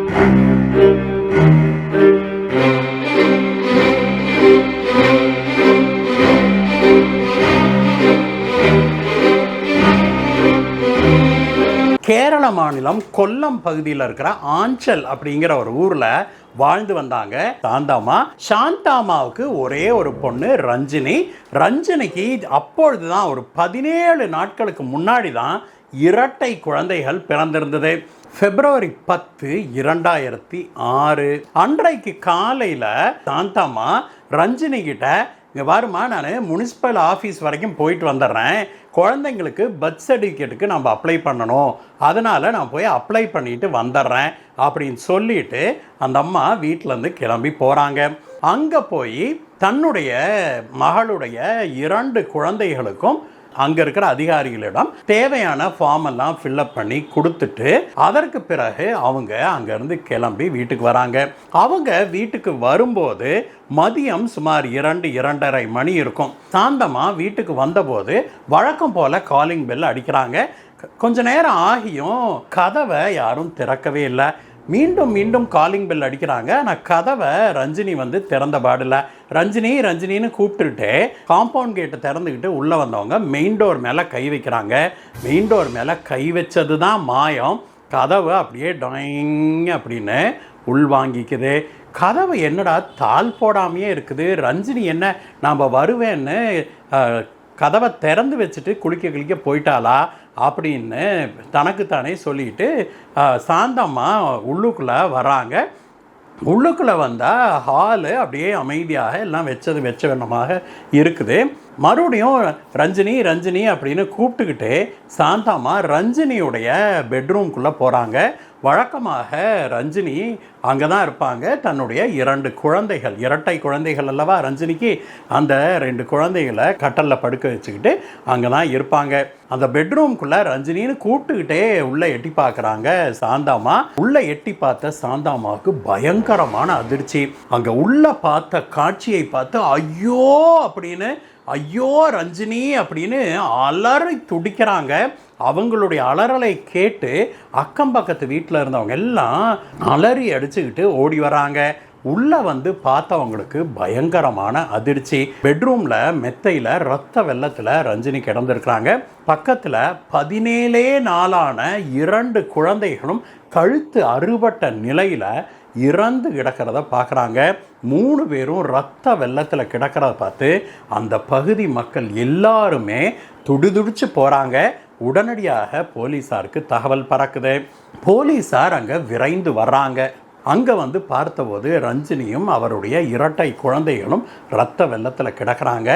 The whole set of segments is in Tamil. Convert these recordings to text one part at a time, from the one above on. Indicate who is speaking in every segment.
Speaker 1: கேரள மாநிலம் கொல்லம் பகுதியில் இருக்கிற ஆஞ்சல் அப்படிங்கிற ஒரு ஊரில் வாழ்ந்து வந்தாங்க சாந்தாமா. சாந்தாமாவுக்கு ஒரே ஒரு பொண்ணு ரஞ்சினி. ரஞ்சினிக்கு அப்பொழுதுதான் ஒரு 17 நாட்களுக்கு முன்னாடி தான் இரட்டை குழந்தைகள் பிறந்திருந்தது. February 10, 2006 அன்றைக்கு காலையில் சாந்தாமா ரஞ்சினி கிட்ட, இங்கே வருமா, நான் முனிசிபல் ஆஃபீஸ் வரைக்கும் போயிட்டு வந்துடுறேன், குழந்தைங்களுக்கு பர்த் சர்டிஃபிகேட்டுக்கு நம்ம அப்ளை பண்ணணும், அதனால் நான் போய் அப்ளை பண்ணிட்டு வந்துடுறேன் அப்படின்னு சொல்லிட்டு அந்த அம்மா வீட்டிலேருந்து கிளம்பி போகிறாங்க. அங்கே போய் தன்னுடைய மகளுடைய 2 குழந்தைகளுக்கும் அங்கே இருக்கிற அதிகாரிகளிடம் தேவையான ஃபார்ம் எல்லாம் ஃபில்அப் பண்ணி கொடுத்துட்டு அதற்கு பிறகு அவங்க அங்கேருந்து கிளம்பி வீட்டுக்கு வராங்க. அவங்க வீட்டுக்கு வரும்போது மதியம் சுமார் 2-2:30 மணி இருக்கும். சாந்தமா வீட்டுக்கு வந்தபோது வழக்கம் போல் காலிங் பெல் அடிக்கிறாங்க. கொஞ்ச நேரம் ஆகியும் கதவை யாரும் திறக்கவே இல்லை. மீண்டும் மீண்டும் காலிங் பெல் அடிக்கிறாங்க. ஆனால் கதவை ரஞ்சினி திறந்த பாடில்ல. ரஞ்சினின்னு கூப்பிட்டுட்டு காம்பவுண்ட் கேட்டை திறந்துக்கிட்டு உள்ளே வந்தவங்க மெயின் டோர் மேலே கை வைக்கிறாங்க. மெயின் டோர் மேலே கை வச்சது தான் மாயம். கதவை அப்படியே டாயிங் அப்படின்னு உள்வாங்கிக்குது. கதவை என்னடா தாள் போடாமையே இருக்குது, ரஞ்சினி என்ன நாம் வருவேன்னு கதவை திறந்து வச்சுட்டு குளிக்க போயிட்டாளா அப்படின்னு தனக்குத்தானே சொல்லிட்டு சாந்தம்மா உள்ளுக்குள்ளே வராங்க. உள்ளுக்குள்ளே வந்தால் ஹாலு அப்படியே அமைதியாக எல்லாம் வச்ச வண்ணமாக இருக்குது. மறுபடியும் ரஞ்சினி அப்படின்னு கூப்பிட்டுக்கிட்டு சாந்தம்மா ரஞ்சினியுடைய பெட்ரூம்குள்ளே போகிறாங்க. வழக்கமாக ரஞ்சினி அங்கே தான் இருப்பாங்க. தன்னுடைய 2 குழந்தைகள், இரட்டை குழந்தைகள் அல்லவா ரஞ்சினிக்கு, அந்த 2 குழந்தைகளை கட்டலில் படுக்க வச்சுக்கிட்டு அங்கே தான் இருப்பாங்க. அந்த பெட்ரூம்குள்ளே ரஞ்சினின்னு கூப்பிட்டுக்கிட்டே உள்ளே எட்டி பார்க்குறாங்க சாந்தாமா. உள்ளே எட்டி பார்த்த சாந்தாமாவுக்கு பயங்கரமான அதிர்ச்சி. அங்கே உள்ளே பார்த்த காட்சியை பார்த்து ஐயோ ரஞ்சினி அப்படின்னு அலறி துடிக்கிறாங்க. அவங்களுடைய அலறலை கேட்டு அக்கம் பக்கத்து வீட்டில் இருந்தவங்க எல்லாம் அலறி அடிச்சுக்கிட்டு ஓடி வராங்க. உள்ளே பார்த்தவங்களுக்கு பயங்கரமான அதிர்ச்சி. பெட்ரூமில் மெத்தையில் ரத்த வெள்ளத்தில் ரஞ்சினி கிடந்திருக்கிறாங்க. பக்கத்தில் 17 நாளான 2 குழந்தைகளும் கழுத்து அறுபட்ட நிலையில் இறந்து கிடக்கிறத பார்க்குறாங்க. 3 பேரும் ரத்த வெள்ளத்தில் கிடக்கிறத பார்த்து அந்த பகுதி மக்கள் எல்லாருமே துடிதுடிச்சு போகிறாங்க. உடனடியாக போலீஸாருக்கு தகவல் பறக்குது. போலீஸார் அங்கே விரைந்து வர்றாங்க. அங்கே பார்த்தபோது ரஞ்சினியும் அவருடைய இரட்டை குழந்தைகளும் ரத்த வெள்ளத்தில் கிடக்கிறாங்க.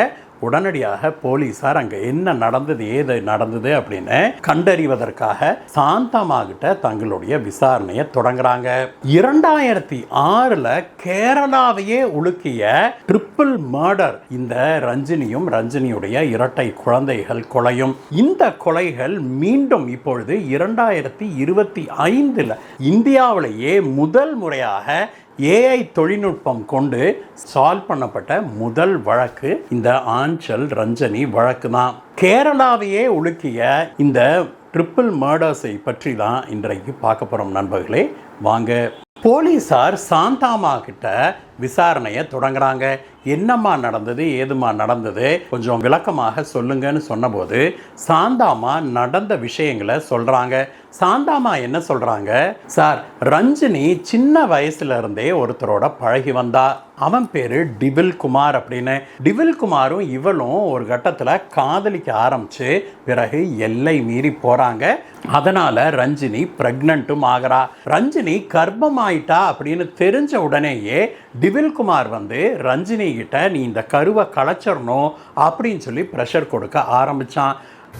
Speaker 1: உடனடியாக போலீஸார் அங்கே என்ன நடந்தது ஏது நடந்தது அப்படின்னு கண்டறிவதற்காக சாந்தம்மா கிட்ட தங்களுடைய விசாரணையை தொடங்குறாங்க. 2006 கேரளாவையே உலுக்கிய ட்ரிபிள் மர்டர் இந்த ரஞ்சினியுடைய இரட்டை குழந்தைகள் கொலையும். இந்த கொலைகள் மீண்டும் இப்பொழுது 2025 இந்தியாவிலேயே முதல் முறையாக AI தொழில்நுட்பம் கொண்டு சால்வ் பண்ணப்பட்ட முதல் வழக்கு இந்த ஆஞ்சல் ரஞ்சினி வழக்கு தான். கேரளாவையே உலுக்கிய இந்த ட்ரிபிள் மர்டர்ஸை பற்றி தான் இன்றைக்கு பார்க்க போகிறோம் நண்பர்களே. வாங்க. போலீஸார் சாந்தாமா கிட்ட விசாரணையை தொடங்குறாங்க. என்னம்மா நடந்தது, ஏதுமா நடந்தது, கொஞ்சம் விளக்கமாக சொல்லுங்கன்னு சொன்னபோது சாந்தாமா நடந்த விஷயங்களை சொல்கிறாங்க. சாந்தாமா என்ன சொல்கிறாங்க, சார் ரஞ்சினி சின்ன வயசுல இருந்தே ஒருத்தரோட பழகி வந்தா. அவன் பேர் டிவில் குமார் அப்படின்னு. டிவில் குமாரும் இவளும் ஒரு கட்டத்தில் காதலிக்க ஆரம்பித்து பிறகு எல்லை மீறி போகிறாங்க. அதனால் ரஞ்சினி ப்ரெக்னென்ட்டும் ஆகிறா. ரஞ்சினி கர்ப்பமாயிட்டா அப்படின்னு தெரிஞ்ச உடனேயே டிவில்குமார் ரஞ்சினி கிட்ட நீ இந்த கருவை கலைச்சிடணும் அப்படின்னு சொல்லி ப்ரெஷர் கொடுக்க ஆரம்பித்தான்.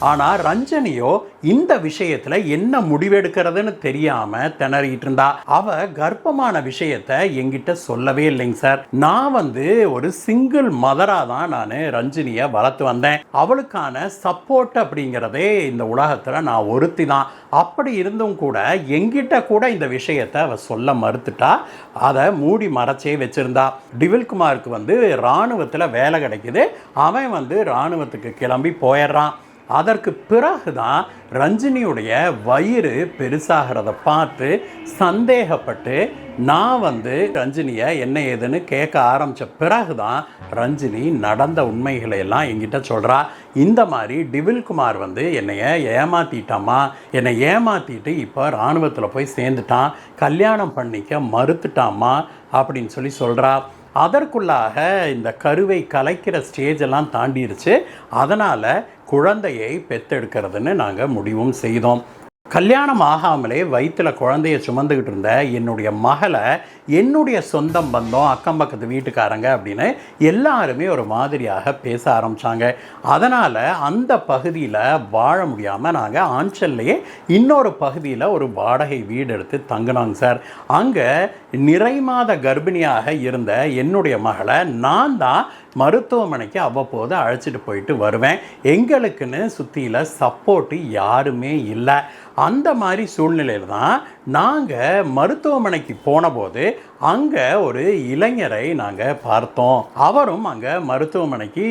Speaker 1: ஆனால் ரஞ்சினியோ இந்த விஷயத்தில் என்ன முடிவெடுக்கிறதுன்னு தெரியாமல் திணறிட்டு இருந்தா. அவ கர்ப்பமான விஷயத்தை என்கிட்ட சொல்லவே இல்லைங்க சார். நான் ஒரு சிங்கிள் மதராக தான் நான் ரஞ்சினியை வளர்த்து வந்தேன். அவளுக்கான சப்போர்ட் அப்படிங்கிறதே இந்த உலகத்தில் நான் ஒருத்தி தான். அப்படி இருந்தும் கூட என்கிட்ட கூட இந்த விஷயத்தை அவ சொல்ல மறுத்துட்டா. அதை மூடி மறைச்சே வச்சிருந்தா. டிவில்குமாருக்கு இராணுவத்தில் வேலை கிடைக்குது. அவன் இராணுவத்துக்கு கிளம்பி போயிடுறான். அதற்கு பிறகுதான் ரஞ்சினியுடைய வயிறு பெருசாகிறத பார்த்து சந்தேகப்பட்டு நான் ரஞ்சினியை என்ன ஏதுன்னு கேட்க ஆரம்பித்த பிறகுதான் ரஞ்சினி நடந்த உண்மைகளை எல்லாம் என்கிட்ட சொல்கிறா. இந்த மாதிரி டிவில்குமார் என்னைய ஏமாற்றிட்டாமா, என்னை ஏமாற்றிட்டு இப்போ இராணுவத்தில் போய் சேர்ந்துட்டான், கல்யாணம் பண்ணிக்க மறுத்துட்டாமா அப்படின்னு சொல்கிறா. அதற்குள்ளாக இந்த கருவை கலைக்கிற ஸ்டேஜெல்லாம் தாண்டிருச்சு. அதனால் குழந்தையை பெற்றெடுக்கிறதுன்னு நாங்கள் முடிவும் செய்தோம். கல்யாணம் ஆகாமலே வயிற்றில் குழந்தைய சுமந்துக்கிட்டு இருந்த என்னுடைய மகளை என்னுடைய சொந்தம் பந்தம் அக்கம் பக்கத்து வீட்டுக்காரங்க அப்படின்னு எல்லாருமே ஒரு மாதிரியாக பேச ஆரம்பித்தாங்க. அதனால் அந்த பகுதியில் வாழ முடியாமல் நாங்கள் ஆஞ்சல்லையே இன்னொரு பகுதியில் ஒரு வாடகை வீடு எடுத்து தங்கினோங்க சார். அங்கே நிறை மாத கர்ப்பிணியாக இருந்த என்னுடைய மகளை நான் தான் மருத்துவமனைக்கு அவ்வப்போது அழைச்சிட்டு போயிட்டு வருவேன். எங்களுக்குன்னு சுற்றியில் சப்போர்ட்டு யாருமே இல்லை. அந்த மாதிரி சூழ்நிலையில் தான் நாங்கள் மருத்துவமனைக்கு போனபோது அங்கே ஒரு இளைஞரை நாங்கள் பார்த்தோம். அவரும் அங்கே மருத்துவமனைக்கு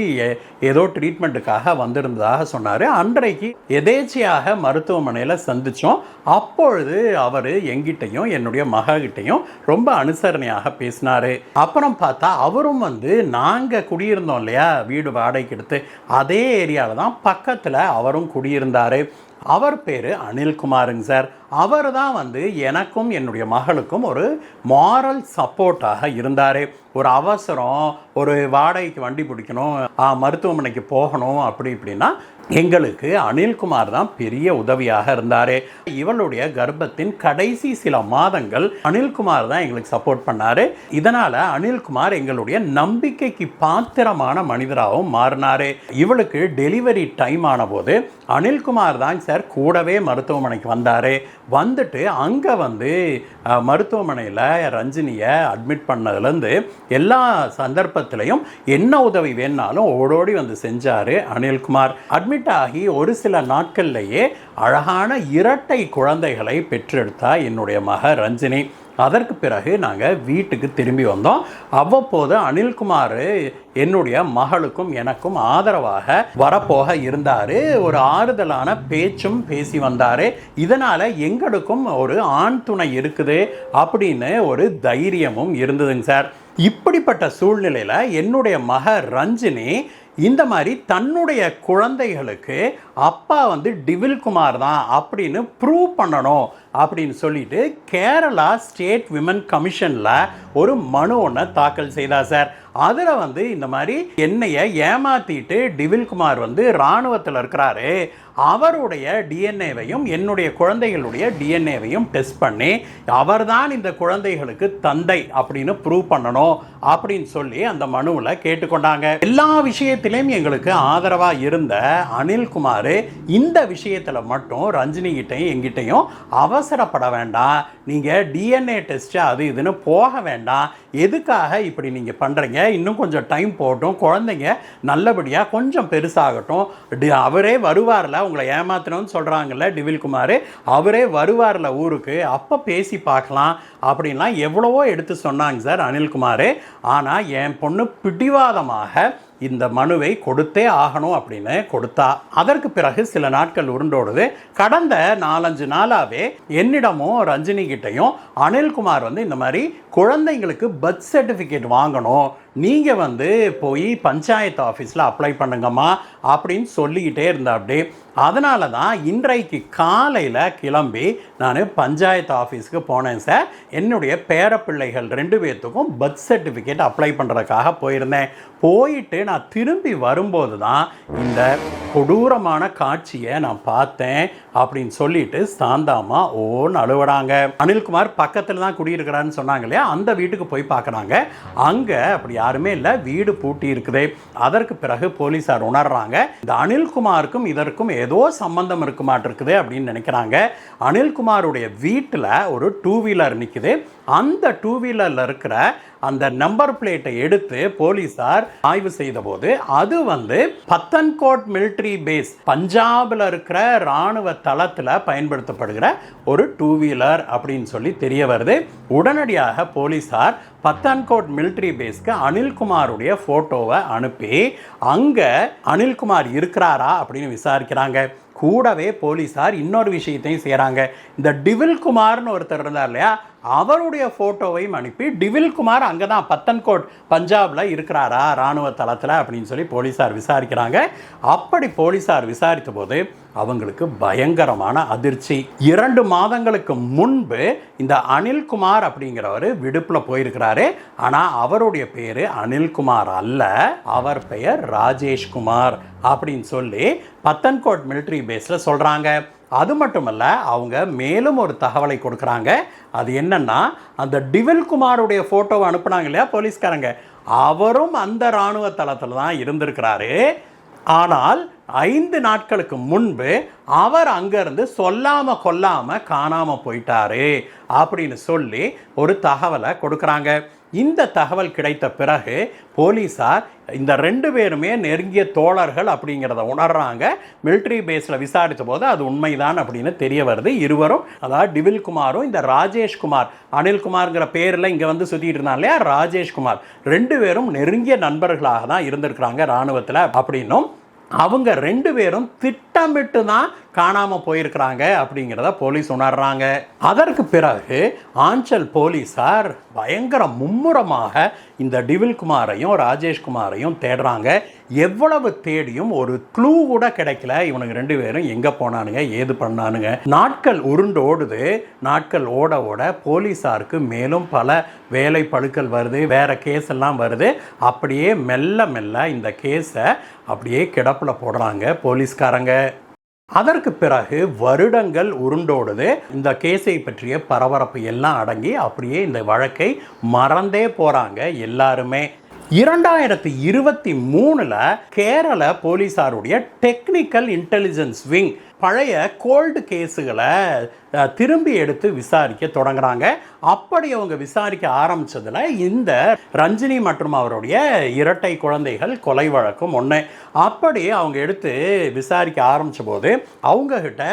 Speaker 1: ஏதோ ட்ரீட்மெண்ட்டுக்காக வந்திருந்ததாக சொன்னார். அன்றைக்கு எதேச்சையாக மருத்துவமனையில் சந்தித்தோம். அப்பொழுது அவர் எங்கிட்டையும் என்னுடைய மககிட்டையும் ரொம்ப அனுசரணையாக பேசினார். அப்புறம் பார்த்தா அவரும் நாங்கள் குடியிருந்தோம் இல்லையா, வீடு வாடகைக்கு எடுத்து, அதே ஏரியாவில் தான் பக்கத்தில் அவரும் குடியிருந்தார். அவர் பேர் அனில்குமாருங்க சார். அவர் தான் எனக்கும் என்னுடைய மகளுக்கும் ஒரு மாரல் சப்போர்ட்டாக இருந்தார். ஒரு அவசரம், ஒரு வாடகைக்கு வண்டி பிடிக்கணும், மருத்துவமனைக்கு போகணும் இப்படின்னா எங்களுக்கு அனில்குமார் தான் பெரிய உதவியாக இருந்தார். இவளுடைய கர்ப்பத்தின் கடைசி சில மாதங்கள் அனில்குமார் தான் எங்களுக்கு சப்போர்ட் பண்ணார். இதனால் அனில்குமார் எங்களுடைய நம்பிக்கைக்கு பாத்திரமான மனிதராகவும் மாறினார். இவளுக்கு டெலிவரி டைம் ஆன போது அனில்குமார் தான் சார் கூடவே மருத்துவமனைக்கு வந்தார். வந்துட்டு அங்கே மருத்துவமனையில் ரஞ்சினியை அட்மிட் பண்ணதுலேருந்து எல்லா சந்தர்ப்பத்திலையும் என்ன உதவி வேணாலும் ஓடோடி செஞ்சார் அனில்குமார். அட்மிட் ஆகி ஒரு சில நாட்கள்லேயே அழகான இரட்டை குழந்தைகளை பெற்றெடுத்தா என்னுடைய மக ரஞ்சினி. அதற்கு பிறகு நாங்கள் வீட்டுக்கு திரும்பி வந்தோம். அவ்வப்போது அனில்குமார் என்னுடைய மகளுக்கும் எனக்கும் ஆதரவாக வரப்போக இருந்தார். ஒரு ஆறுதலான பேச்சும் பேசி வந்தார். இதனால் எங்களுக்கும் ஒரு ஆண் துணை இருக்குது அப்படின்னு ஒரு தைரியமும் இருந்ததுங்க சார். இப்படிப்பட்ட சூழ்நிலையில் என்னுடைய மக ரஞ்சினி இந்த மாதிரி தன்னுடைய குழந்தைகளுக்கு அப்பா டிவில்குமார் தான் அப்படின்னு ப்ரூவ் பண்ணணும் அப்படின்னு சொல்லிட்டு கேரளா ஸ்டேட் விமன் கமிஷனில் ஒரு மனு ஒன்று தாக்கல் செய்தார் சார். அதில் இந்த மாதிரி என்னையை ஏமாற்றிட்டு டிவில்குமார் இராணுவத்தில் இருக்கிறாரு, அவருடைய டிஎன்ஏவையும் என்னுடைய குழந்தைகளுடைய டிஎன்ஏவையும் டெஸ்ட் பண்ணி அவர்தான் இந்த குழந்தைகளுக்கு தந்தை அப்படின்னு ப்ரூவ் பண்ணணும் அப்படின்னு சொல்லி அந்த மனுவில் கேட்டுக்கொண்டாங்க. எல்லா விஷயத்திலையும் எங்களுக்கு ஆதரவாக இருந்த அனில்குமார் இந்த விஷயத்தில் மட்டும் ரஞ்சினிகிட்டையும் எங்கிட்டையும் அவசரப்பட வேண்டாம், நீங்கள் டிஎன்ஏ டெஸ்ட் அது இதுன்னு போக வேண்டாம், எதுக்காக இப்படி நீங்கள் பண்ணுறீங்க, இன்னும் கொஞ்சம் டைம் போட்டும், குழந்தைங்க நல்லபடியாக கொஞ்சம் பெருசாகட்டும், அவரே வருவார்ல, உங்களை ஏமாத்தணும்னு சொல்கிறாங்கல்ல டிவில்குமார், அவரே வருவார்ல ஊருக்கு, அப்போ பேசி பார்க்கலாம் அப்படின்லாம் எவ்வளவோ எடுத்து சொன்னாங்க சார் அனில்குமார். ஆனால் என் பொண்ணு பிடிவாதமாக இந்த மனுவை கொடுத்தே ஆகணும் அப்படின்னு கொடுத்தா. அதற்கு பிறகு சில நாட்கள் உருண்டோடுது. கடந்த 4-5 நாளாகவே என்னிடமும் ரஞ்சினி கிட்டையும் அனில்குமார் இந்த மாதிரி குழந்தைங்களுக்கு பர்த் சர்டிஃபிகேட் வாங்கணும், நீங்கள் போய் பஞ்சாயத்து ஆஃபீஸில் அப்ளை பண்ணுங்கம்மா அப்படின்னு சொல்லிக்கிட்டே இருந்தா. அப்படி அதனால தான் இன்றைக்கு காலையில் கிளம்பி நான் பஞ்சாயத்து ஆஃபீஸுக்கு போனேன் சார். என்னுடைய பேரப்பிள்ளைகள் 2 பேர்த்துக்கும் பர்த் சர்டிஃபிகேட் அப்ளை பண்ணுறதுக்காக போயிருந்தேன். போயிட்டு நான் திரும்பி வரும்போது தான் இந்த கொடூரமான காட்சியை நான் பார்த்தேன் அப்படின்னு சொல்லிட்டு சாந்தாமா ஓன்னு அழுவடாங்க. அனில்குமார் பக்கத்தில் தான் குடியிருக்கிறான்னு சொன்னாங்க இல்லையா, அந்த வீட்டுக்கு போய் பார்க்குறாங்க. அங்கே அப்படி யாருமே இல்லை, வீடு பூட்டி இருக்குது. அதற்கு பிறகு போலீஸார் உணர்றாங்க இந்த அனில்குமாருக்கும் இதற்கும் ஏதோ சம்பந்தம் இருக்க மாட்டிருக்குது அப்படின்னு நினைக்கிறாங்க. அனில்குமாருடைய வீட்டில் ஒரு 2 வீலர் நிற்குது. அந்த 2 வீலரில் இருக்கிற அந்த நம்பர் பிளேட்டை எடுத்து போலீசார் ஆய்வு செய்த போது அது பத்தன்கோட் மிலிட்டரி பேஸ், பஞ்சாபில் இருக்கிற ராணுவ தளத்தில் பயன்படுத்தப்படுகிற ஒரு 2 வீலர் அப்படின்னு சொல்லி தெரிய வருது. உடனடியாக போலீசார் பத்தான்கோட் மிலிட்டரி பேஸ்க்கு அனில்குமாருடைய போட்டோவை அனுப்பி அங்கே அனில்குமார் இருக்கிறாரா அப்படின்னு விசாரிக்கிறாங்க. கூடவே போலீசார் இன்னொரு விஷயத்தையும் செய்கிறாங்க. இந்த டிவில் குமார்னு ஒருத்தர் இருந்தார் இல்லையா, அவருடைய ஃபோட்டோவையும் அனுப்பி டிவில் குமார் அங்கே தான் பத்தன்கோட் பஞ்சாபில் இருக்கிறாரா இராணுவ தளத்தில் அப்படின்னு சொல்லி போலீஸார் விசாரிக்கிறாங்க. அப்படி போலீஸார் விசாரித்த போது அவங்களுக்கு பயங்கரமான அதிர்ச்சி. 2 மாதங்களுக்கு முன்பு இந்த அனில்குமார் அப்படிங்கிறவர் விடுப்பில் போயிருக்கிறாரு. ஆனால் அவருடைய பேர் அனில்குமார் அல்ல, அவர் பெயர் ராஜேஷ்குமார் அப்படின்னு சொல்லி பத்தன்கோட் மிலிட்டரி பேஸில் சொல்கிறாங்க. அது மட்டுமல்ல, அவங்க மேலும் ஒரு தகவலை கொடுக்குறாங்க. அது என்னன்னா, அந்த டிவில் குமாருடைய ஃபோட்டோவை அனுப்புனாங்க இல்லையா போலீஸ்காரங்க, அவரும் அந்த இராணுவ தளத்தில் தான் இருந்திருக்கிறாரு. ஆனால் 5 நாட்களுக்கு முன்பு அவர் அங்கேருந்து சொல்லாமல் கொல்லாமல் காணாமல் போயிட்டாரு அப்படின்னு சொல்லி ஒரு தகவலை கொடுக்குறாங்க. இந்த தகவல் கிடைத்த பிறகு போலீஸார் இந்த 2 பேருமே நெருங்கிய தோழர்கள் அப்படிங்கிறத உணர்றாங்க. மிலிட்ரி பேஸில் விசாரித்த போது அது உண்மைதான் அப்படின்னு தெரிய வருது. இருவரும், அதாவது டிவில் குமாரும் இந்த ராஜேஷ்குமார், அனில்குமார்ங்கிற பேரில் இங்கே சுற்றிட்டு இருந்தாங்க இல்லையா ராஜேஷ்குமார், 2 பேரும் நெருங்கிய நண்பர்களாக தான் இருந்திருக்கிறாங்க இராணுவத்தில் அப்படின்னும், அவங்க 2 பேரும் திட்டமிட்டு தான் காணாமல் போயிருக்கிறாங்க அப்படிங்கிறத போலீஸ் உணர்றாங்க. அதற்கு பிறகு ஆஞ்சல் போலீஸார் பயங்கர மும்முரமாக இந்த டிவில் குமாரையும் ராஜேஷ்குமாரையும் தேடுறாங்க. எவ்வளவு தேடியும் ஒரு க்ளூ கூட கிடைக்கல. இவனுங்க 2 பேரும் எங்கே போனானுங்க, ஏது பண்ணானுங்க. நாட்கள் உருண்டோடுது. நாட்கள் ஓட ஓட போலீஸாருக்கு மேலும் பல வேலை பழுக்கள் வருது, வேற கேஸ் எல்லாம் வருது. அப்படியே மெல்ல மெல்ல இந்த கேஸை அப்படியே கிடப்பில் போடுறாங்க போலீஸ்காரங்க. அதற்கு பிறகு வருடங்கள் உருண்டோடுது. இந்த கேஸை பற்றிய பரபரப்பு எல்லாம் அடங்கி அப்படியே இந்த வழக்கை மறந்தே போகிறாங்க எல்லாருமே. 2023 கேரள போலீஸாருடைய டெக்னிக்கல் இன்டெலிஜென்ஸ் விங் பழைய கோல்டு கேஸுகளை திரும்பி எடுத்து விசாரிக்க தொடங்குறாங்க. அப்படி அவங்க விசாரிக்க ஆரம்பித்ததில் இந்த ரஞ்சினி மற்றும் அவருடைய இரட்டை குழந்தைகள் கொலை வழக்கும் ஒன்று. அப்படி அவங்க எடுத்து விசாரிக்க ஆரம்பித்த போது அவங்கக்கிட்ட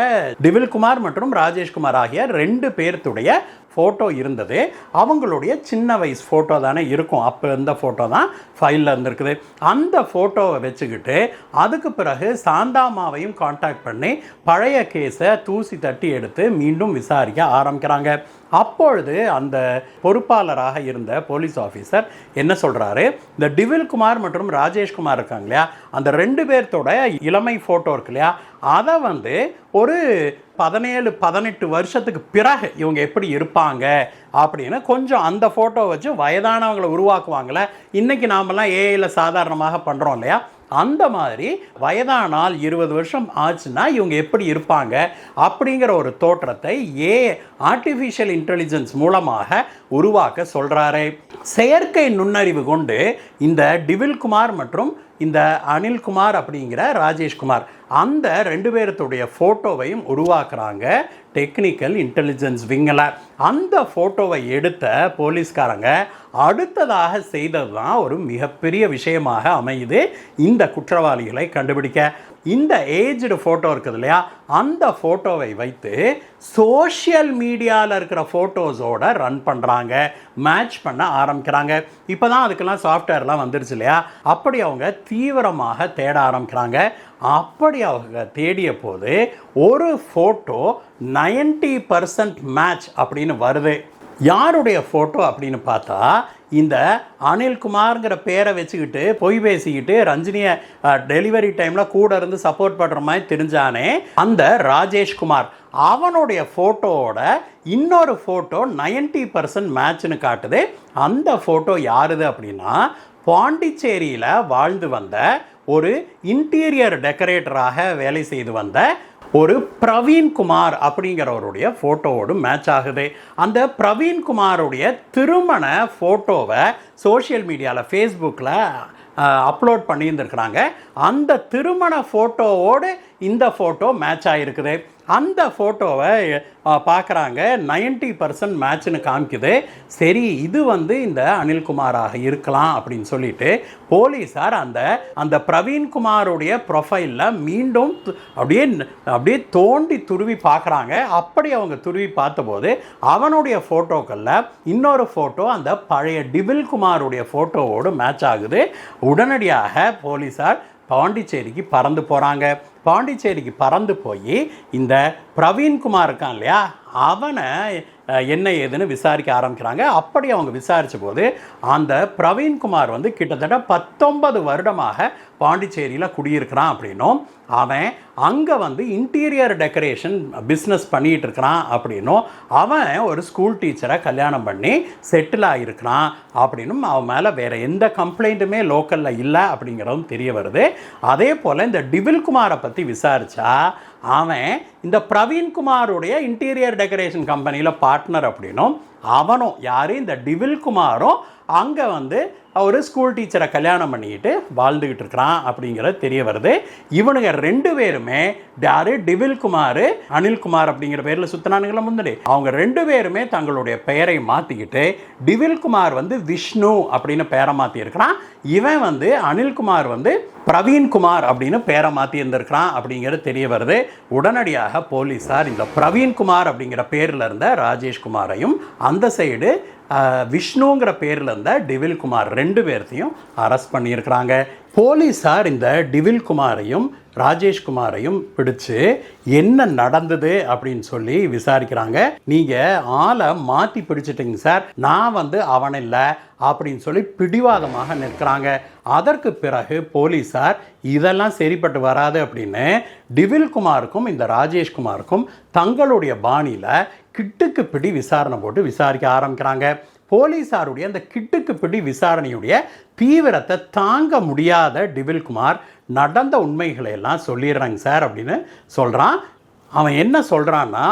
Speaker 1: டிவில்குமார் மற்றும் ராஜேஷ்குமார் ஆகிய 2 பேர்த்துடைய ஃபோட்டோ இருந்தது. அவங்களுடைய சின்ன வயசு ஃபோட்டோ தானே இருக்கும், அப்போ இந்த ஃபோட்டோ தான் ஃபைலில் இருந்திருக்குது. அந்த ஃபோட்டோவை வச்சுக்கிட்டு அதுக்கு பிறகு சாந்தாமாவையும் காண்டாக்ட் பண்ணி பழைய கேஸை தூசி தட்டி எடுத்து மீண்டும் விசாரிக்க ஆரம்பிக்கிறாங்க. அப்பொழுது அந்த பொறுப்பாளராக இருந்த போலீஸ் ஆஃபீஸர் என்ன சொல்கிறாரு, இந்த டிவில்குமார் மற்றும் ராஜேஷ்குமார் இருக்காங்க இல்லையா, அந்த 2 பேர்த்தோட இளமை ஃபோட்டோ இருக்கு இல்லையா, அதை ஒரு 17-18 வருஷத்துக்கு பிறகு இவங்க எப்படி இருப்பாங்க அப்படின்னு கொஞ்சம் அந்த ஃபோட்டோ வச்சு வயதானவங்களை உருவாக்குவாங்களே, இன்றைக்கி நாமெல்லாம் ஏஐயில் சாதாரணமாக பண்ணுறோம் இல்லையா, அந்த மாதிரி வயதானால் 20 வருஷம் ஆச்சுன்னா இவங்க எப்படி இருப்பாங்க அப்படிங்கிற ஒரு தோற்றத்தை ஆர்டிஃபிஷியல் இன்டெலிஜென்ஸ் மூலமாக உருவாக்க சொல்கிறாரு. செயற்கை நுண்ணறிவு கொண்டு இந்த டிவில்குமார் மற்றும் இந்த அனில்குமார் அப்படிங்கிற ராஜேஷ்குமார் அந்த 2 பேர்த்துடைய ஃபோட்டோவையும் உருவாக்குறாங்க டெக்னிக்கல் இன்டெலிஜென்ஸ் விங்கில். அந்த ஃபோட்டோவை எடுத்த போலீஸ்காரங்க அடுத்ததாக செய்தது தான் ஒரு மிகப்பெரிய விஷயமாக அமையுது இந்த குற்றவாளிகளை கண்டுபிடிக்க. இந்த ஏஜ்டு ஃபோட்டோ இருக்குது இல்லையா, அந்த ஃபோட்டோவை வைத்து சோஷியல் மீடியாவில் இருக்கிற ஃபோட்டோஸோட ரன் பண்ணுறாங்க, மேட்ச் பண்ண ஆரம்பிக்கிறாங்க. இப்போ தான் அதுக்கெல்லாம் சாஃப்ட்வேர்லாம் வந்துருச்சு இல்லையா, அப்படி அவங்க தீவிரமாக தேட ஆரம்பிக்கிறாங்க. அப்படி அவங்க தேடிய போது ஒரு ஃபோட்டோ 90% மேட்ச் அப்படின்னு வருது. யாருடைய ஃபோட்டோ அப்படின்னு பார்த்தா, இந்த அனில்குமார்ங்கிற பேரை வச்சுக்கிட்டு பொய் பேசிக்கிட்டு ரஞ்சினியை டெலிவரி டைமில் கூட இருந்து சப்போர்ட் பண்ணுற மாதிரி தெரிஞ்சானே அந்த ராஜேஷ்குமார், அவனுடைய ஃபோட்டோவோட இன்னொரு ஃபோட்டோ 90% மேட்ச்னு காட்டுது. அந்த ஃபோட்டோ யாருது அப்படின்னா, பாண்டிச்சேரியில் வாழ்ந்து வந்த ஒரு இன்டீரியர் டெக்கரேட்டராக வேலை செய்து வந்த ஒரு பிரவீன்குமார் அப்படிங்கிறவருடைய ஃபோட்டோவோடு மேட்ச் ஆகுது. அந்த பிரவீன்குமாருடைய திருமண ஃபோட்டோவை சோஷியல் மீடியாவில் ஃபேஸ்புக்கில் அப்லோட் பண்ணியிருந்துருக்குறாங்க. அந்த திருமண ஃபோட்டோவோடு இந்த ஃபோட்டோ மேட்ச் ஆகிருக்குது. அந்த ஃபோட்டோவை பார்க்குறாங்க. 90% மேட்ச்னு காமிக்குது. சரி, இது வந்து இந்த அனில்குமாராக இருக்கலாம் அப்படின்னு சொல்லிட்டு போலீஸார் அந்த பிரவீன்குமாருடைய ப்ரொஃபைலில் மீண்டும் அப்படியே தோண்டி துருவி பார்க்குறாங்க. அப்படி அவங்க துருவி பார்த்தபோது அவனுடைய ஃபோட்டோக்களில் இன்னொரு ஃபோட்டோ அந்த பழைய டிபில்குமாருடைய ஃபோட்டோவோடு மேட்ச் ஆகுது. உடனடியாக போலீஸார் பாண்டிச்சேரிக்கு பறந்து போகிறாங்க. பாண்டிச்சேரிக்கு பறந்து போய் இந்த பிரவீன்குமார் இருக்கான் இல்லையா, அவனை என்ன ஏதுன்னு விசாரிக்க ஆரம்பிக்கிறாங்க. அப்படி அவங்க விசாரித்த போது அந்த பிரவீன்குமார் வந்து கிட்டத்தட்ட 19 வருடமாக பாண்டிச்சேரியில் குடியிருக்கிறான் அப்படின்னும், அவன் அங்கே வந்து இன்டீரியர் டெக்கரேஷன் பிஸ்னஸ் பண்ணிகிட்டு இருக்கிறான் அப்படின்னும், அவன் ஒரு ஸ்கூல் டீச்சரை கல்யாணம் பண்ணி செட்டில் ஆகியிருக்கிறான் அப்படின்னும், அவன் மேலே வேறு எந்த கம்ப்ளைண்ட்டுமே லோக்கலில் இல்லை அப்படிங்கிறதும் தெரிய வருது. அதே போல் இந்த டிபில்குமாரை பற்றி விசாரித்தா அவன் இந்த பிரவீன்குமாருடைய இன்டீரியர் டெக்கரேஷன் கம்பெனியில் பார்ட்னர் அப்படின்னும், அவனும் யார் இந்த டிபில்குமாரும் அங்கே வந்து ஒரு ஸ்கூல் டீச்சரை கல்யாணம் பண்ணிக்கிட்டு வாழ்ந்துக்கிட்டு இருக்கிறான் அப்படிங்கிறது தெரிய வருது. இவனுங்க 2 பேருமே யார், டிபில்குமார் அனில்குமார் அப்படிங்கிற பேரில் சுற்றினானுங்களா முன்னாடி, அவங்க 2 பேருமே தங்களுடைய பெயரை மாற்றிக்கிட்டு டிபில்குமார் வந்து விஷ்ணு அப்படின்னு பேரை மாற்றி இருக்கிறான். இவன் வந்து அனில்குமார் வந்து பிரவீன்குமார் அப்படின்னு பேரை மாற்றி இருந்திருக்கிறான் அப்படிங்கிறது தெரிய வருது. உடனடியாக போலீஸார் இந்த பிரவீன்குமார் அப்படிங்கிற பேரில் இருந்த ராஜேஷ்குமாரையும் அந்த சைடு விஷ்ணுங்கிற பேரில் இருந்த டிபில்குமார் 2 பேர்த்தையும் அரெஸ்ட் பண்ணியிருக்கிறாங்க. போலீஸார் இந்த டிபில்குமாரையும் ராஜேஷ்குமாரையும் பிடிச்சு என்ன நடந்தது அப்படின்னு சொல்லி விசாரிக்கிறாங்க. நீங்கள் ஆளை மாற்றி பிடிச்சிட்டிங்க சார், நான் வந்து அவன் இல்லை அப்படின்னு சொல்லி பிடிவாதமாக நிற்கிறாங்க. அதற்கு பிறகு போலீஸார் இதெல்லாம் சரிப்பட்டு வராது அப்படின்னு டிபில்குமாருக்கும் இந்த ராஜேஷ்குமாருக்கும் தங்களுடைய பாணியில் கிட்டுக்கு பிடி விசாரணை போட்டு விசாரிக்க ஆரம்பிக்கிறாங்க. போலீஸாருடைய அந்த கிட்டுக்கு பிடி விசாரணையுடைய தீவிரத்தை தாங்க முடியாத டிபில்குமார் நடந்த உண்மைகளை எல்லாம் சொல்லிடுறாங்க சார் அப்படின்னு சொல்கிறான். அவன் என்ன சொல்கிறான்னா,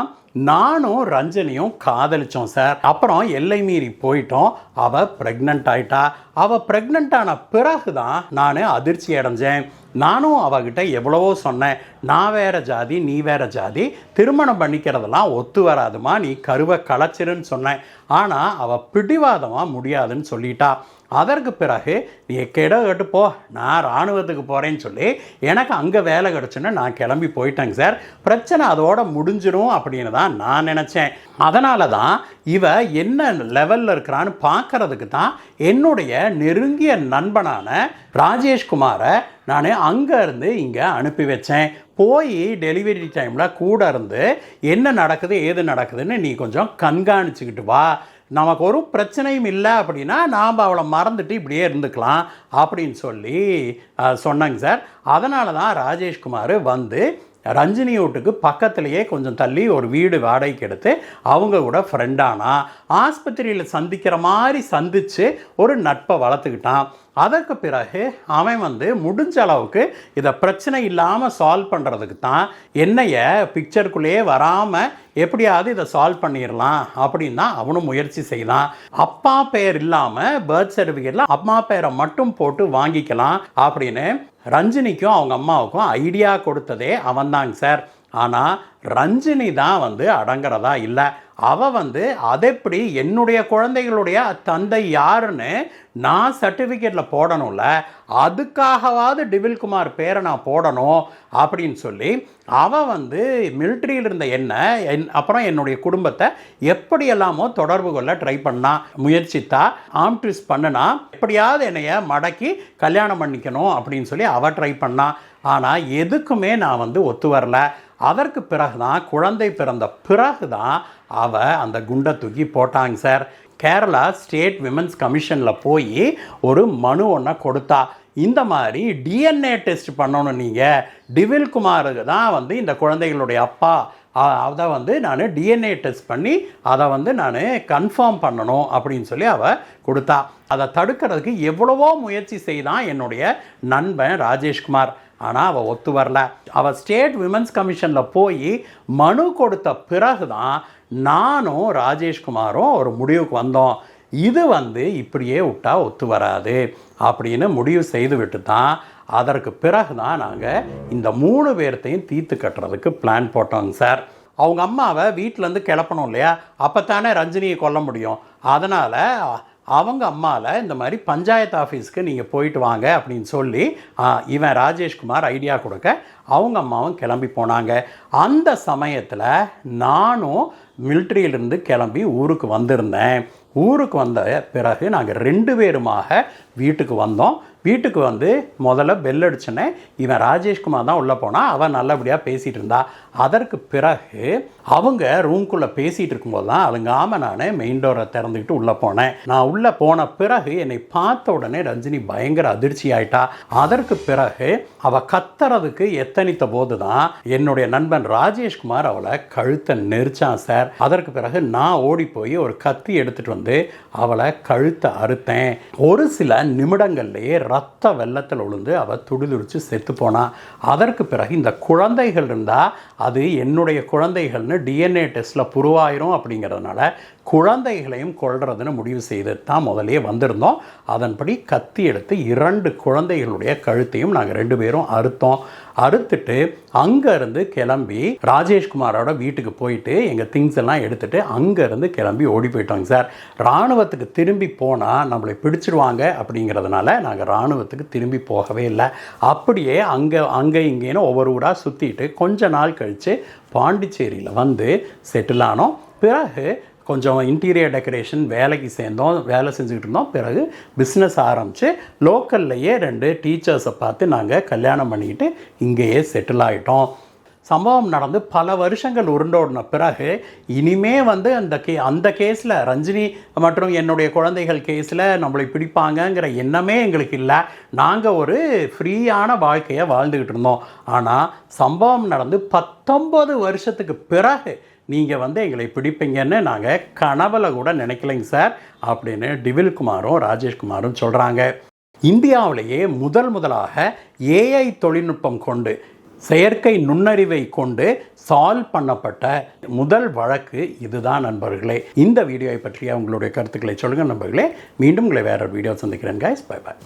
Speaker 1: நானும் ரஞ்சனியும் காதலிச்சோம் சார், அப்புறம் எல்லை மீறி போயிட்டோம், அவள் ப்ரெக்னென்ட் ஆயிட்டா, அவள் ப்ரெக்னென்ட் ஆன பிறகு தான் நான் அதிர்ச்சி அடைஞ்சேன். நானும் அவகிட்ட எவ்வளவோ சொன்னேன், நான் வேறு ஜாதி நீ வேறு ஜாதி, திருமணம் பண்ணிக்கிறதெல்லாம் ஒத்து வராதுமா, நீ கருவை களைச்சிருன்னு சொன்னேன். ஆனால் அவள் பிடிவாதமாக முடியாதுன்னு சொல்லிட்டா. அதற்கு பிறகு நீ கெட்டு போ, நான் இராணுவத்துக்கு போகிறேன்னு சொல்லி எனக்கு அங்கே வேலை கிடச்சுன்னு நான் கிளம்பி போயிட்டேங்க சார். பிரச்சனை அதோட முடிஞ்சிடும் அப்படின்னு தான் நான் நினச்சேன். அதனால தான் இவ என்ன லெவலில் இருக்கிறான்னு பார்க்கறதுக்கு தான் என்னுடைய நெருங்கிய நண்பனான ராஜேஷ்குமாரை நான் அங்கேருந்து இங்கே அனுப்பி வச்சேன். போய் டெலிவரி டைமில் கூட இருந்து என்ன நடக்குது ஏது நடக்குதுன்னு நீ கொஞ்சம் கண்காணிச்சுக்கிட்டு வா, நமக்கு ஒரு பிரச்சனையும் இல்லை அப்படின்னா நாம் அவளை மறந்துட்டு இப்படியே இருந்துக்கலாம் அப்படின்னு சொல்லி சொன்னாங்க சார். அதனால தான் ராஜேஷ்குமார் வந்து ரஞ்சினி வீட்டுக்கு பக்கத்துலேயே கொஞ்சம் தள்ளி ஒரு வீடு வாடகைக்கு எடுத்து அவங்க கூட ஃப்ரெண்டானா, ஆஸ்பத்திரியில் சந்திக்கிற மாதிரி சந்தித்து ஒரு நட்பை வளர்த்துக்கிட்டான். அதற்கு பிறகு அவன் வந்து முடிஞ்ச அளவுக்கு இதை பிரச்சனை இல்லாமல் சால்வ் பண்ணுறதுக்கு தான் என்னைய பிக்சருக்குள்ளேயே வராமல் எப்படியாவது இதை சால்வ் பண்ணிடலாம் அப்படின்னு தான் அவனும் முயற்சி செய்தான். அப்பா பெயர் இல்லாமல் பர்த் சர்டிஃபிகேட்டில் அம்மா பெயரை மட்டும் போட்டு வாங்கிக்கலாம் அப்படின்னு ரஞ்சினிக்கும் அவங்க அம்மாவுக்கும் ஐடியா கொடுத்ததே அவன்தாங்க சார். ஆனால் ரஞ்சினி தான் வந்து அடங்குறதா இல்லை. அவள் வந்து அதெப்படி என்னுடைய குழந்தைகளுடைய தந்தை யாருன்னு நான் சர்டிஃபிகேட்டில் போடணும்ல, அதுக்காகவாவது டிபில்குமார் பேரை நான் போடணும் அப்படின்னு சொல்லி அவள் வந்து மிலிட்ரியில் இருந்த அப்புறம் என்னுடைய குடும்பத்தை எப்படியெல்லாமோ தொடர்பு கொள்ள ட்ரை பண்ணா, முயற்சித்தா, ஆர்ம் ட்விஸ்ட் பண்ணுனா, எப்படியாவது என்னைய மடக்கி கல்யாணம் பண்ணிக்கணும் அப்படின்னு சொல்லி அவள் ட்ரை பண்ணா. ஆனால் எதுக்குமே நான் வந்து ஒத்து வரல. அதற்கு பிறகு தான் குழந்தை பிறந்த பிறகு தான் அவள் அந்த குண்டை தூக்கி போட்டாங்க சார். கேரளா ஸ்டேட் விமென்ஸ் கமிஷனில் போய் ஒரு மனு ஒன்றை கொடுத்தா, இந்த மாதிரி டிஎன்ஏ டெஸ்ட் பண்ணணும், நீங்கள் டிபில்குமாருக்கு தான் வந்து இந்த குழந்தைகளுடைய அப்பா, அதை வந்து நான் டிஎன்ஏ டெஸ்ட் பண்ணி அதை வந்து நான் கன்ஃபார்ம் பண்ணணும் அப்படின்னு சொல்லி அவள் கொடுத்தா. அதை தடுக்கிறதுக்கு எவ்வளவோ முயற்சி செய்தான் என்னுடைய நண்பன் ராஜேஷ்குமார். ஆனால் அவள் ஒத்து வரல. அவள் ஸ்டேட் விமென்ஸ் கமிஷனில் போய் மனு கொடுத்த பிறகு தான் நானும் ராஜேஷ்குமாரும் ஒரு முடிவுக்கு வந்தோம். இது வந்து இப்படியே விட்டா ஒத்து வராது அப்படின்னு முடிவு செய்து விட்டு தான் அதற்கு பிறகு தான் நாங்கள் இந்த 3 பேர்த்தையும் தீர்த்து கட்டுறதுக்கு பிளான் போட்டோங்க சார். அவங்க அம்மாவை வீட்டிலேருந்து கிளப்பணும் இல்லையா, அப்போ தானே ரஞ்சினியை கொல்ல முடியும். அதனால் அவங்க அம்மாவில் இந்த மாதிரி பஞ்சாயத்து ஆஃபீஸ்க்கு நீங்கள் போயிட்டு வாங்க அப்படின்னு சொல்லி இவன் ராஜேஷ்குமார் ஐடியா கொடுக்க அவங்க அம்மாவும் கிளம்பி போனாங்க. அந்த சமயத்தில் நானும் மிலிட்ரியிலிருந்து கிளம்பி ஊருக்கு வந்திருந்தேன். ஊருக்கு வந்த பிறகு நாங்கள் 2 பேருமாக வீட்டுக்கு வந்தோம். வீட்டுக்கு வந்து முதல்ல பெல் அடிச்சோன்னே இவன் ராஜேஷ்குமார் தான் உள்ளே போனால், அவன் நல்லபடியாக பேசிகிட்டு இருந்தா. அதற்கு பிறகு அவங்க ரூம்குள்ளே பேசிகிட்டு இருக்கும்போது தான் அழுங்காமல் நான் மெயின் டோரை திறந்துக்கிட்டு உள்ளே போனேன். நான் உள்ளே போன பிறகு என்னை பார்த்த உடனே ரஞ்சினி பயங்கர அதிர்ச்சி ஆயிட்டா. அதற்கு பிறகு அவள் கத்துறதுக்கு எத்தனித்த போது தான் என்னுடைய நண்பன் ராஜேஷ்குமார் அவளை கழுத்தை நெரிச்சான் சார். அதற்கு பிறகு நான் ஓடி போய் ஒரு கத்தி எடுத்துகிட்டு வந்து அவளை கழுத்தை அறுத்தேன். ஒரு சில நிமிடங்கள்லேயே ரத்த வெள்ளத்தில் விழுந்து அவள் துடிதுடிச்சு செத்து போனான். அதற்கு பிறகு இந்த குழந்தைகள் இருந்தால் அது என்னுடைய குழந்தைகள்னு டிஎன்ஏ டெஸ்ட்டில் புருவாயிரும் அப்படிங்கிறதுனால குழந்தைகளையும் கொல்றதுன்னு முடிவு செய்து தான் முதலே வந்திருந்தோம். அதன்படி கத்தி எடுத்து 2 குழந்தைகளுடைய கழுத்தையும் நாங்கள் 2 பேரும் அறுத்தோம். அறுத்துட்டு அங்கேருந்து கிளம்பி ராஜேஷ்குமாரோட வீட்டுக்கு போயிட்டு எங்கள் திங்ஸ் எல்லாம் எடுத்துகிட்டு அங்கேருந்து கிளம்பி ஓடி போயிட்டோங்க சார். இராணுவத்துக்கு திரும்பி போனால் நம்மளை பிடிச்சிடுவாங்க அப்படிங்கிறதுனால நாங்கள் இராணுவத்துக்கு திரும்பி போகவே இல்லை. அப்படியே அங்கே இங்கேன்னு ஒவ்வொரு ஊராக சுற்றிட்டு கொஞ்ச நாள் கழித்து பாண்டிச்சேரியில் வந்து செட்டில் ஆனோம். பிறகு கொஞ்சம் இன்டீரியர் டெக்கரேஷன் வேலைக்கு சேர்ந்தோம், வேலை செஞ்சுக்கிட்டு இருந்தோம். பிறகு பிஸ்னஸ் ஆரம்பித்து லோக்கல்லையே 2 டீச்சர்ஸை பார்த்து நாங்கள் கல்யாணம் பண்ணிக்கிட்டு இங்கேயே செட்டில் ஆகிட்டோம். சம்பவம் நடந்து பல வருஷங்கள் உருண்டோடின பிறகு இனிமே வந்து அந்த கேஸில் ரஞ்சினி மற்றும் என்னுடைய குழந்தைகள் கேஸில் நம்மளை பிடிப்பாங்கங்கிற எண்ணமே எங்களுக்கு இல்லை. நாங்கள் ஒரு ஃப்ரீயான வாழ்க்கையை வாழ்ந்துக்கிட்டு இருந்தோம். ஆனால் சம்பவம் நடந்து 19 வருஷத்துக்கு பிறகு நீங்கள் வந்து எங்களை பிடிப்பீங்கன்னு நாங்கள் கனவுல கூட நினைக்கலைங்க சார் அப்படின்னு டிவில்குமாரும் ராஜேஷ்குமாரும் சொல்கிறாங்க. இந்தியாவிலேயே முதலாக ஏஐ தொழில்நுட்பம் கொண்டு செயற்கை நுண்ணறிவை கொண்டு சால்வ் பண்ணப்பட்ட முதல் வழக்கு இதுதான் நண்பர்களே. இந்த வீடியோவை பற்றிய உங்களுடைய கருத்துக்களை சொல்லுங்கள் நண்பர்களே. மீண்டும் உங்களை வேற வீடியோ சந்திக்கிறேன் கைஸ். Bye bye.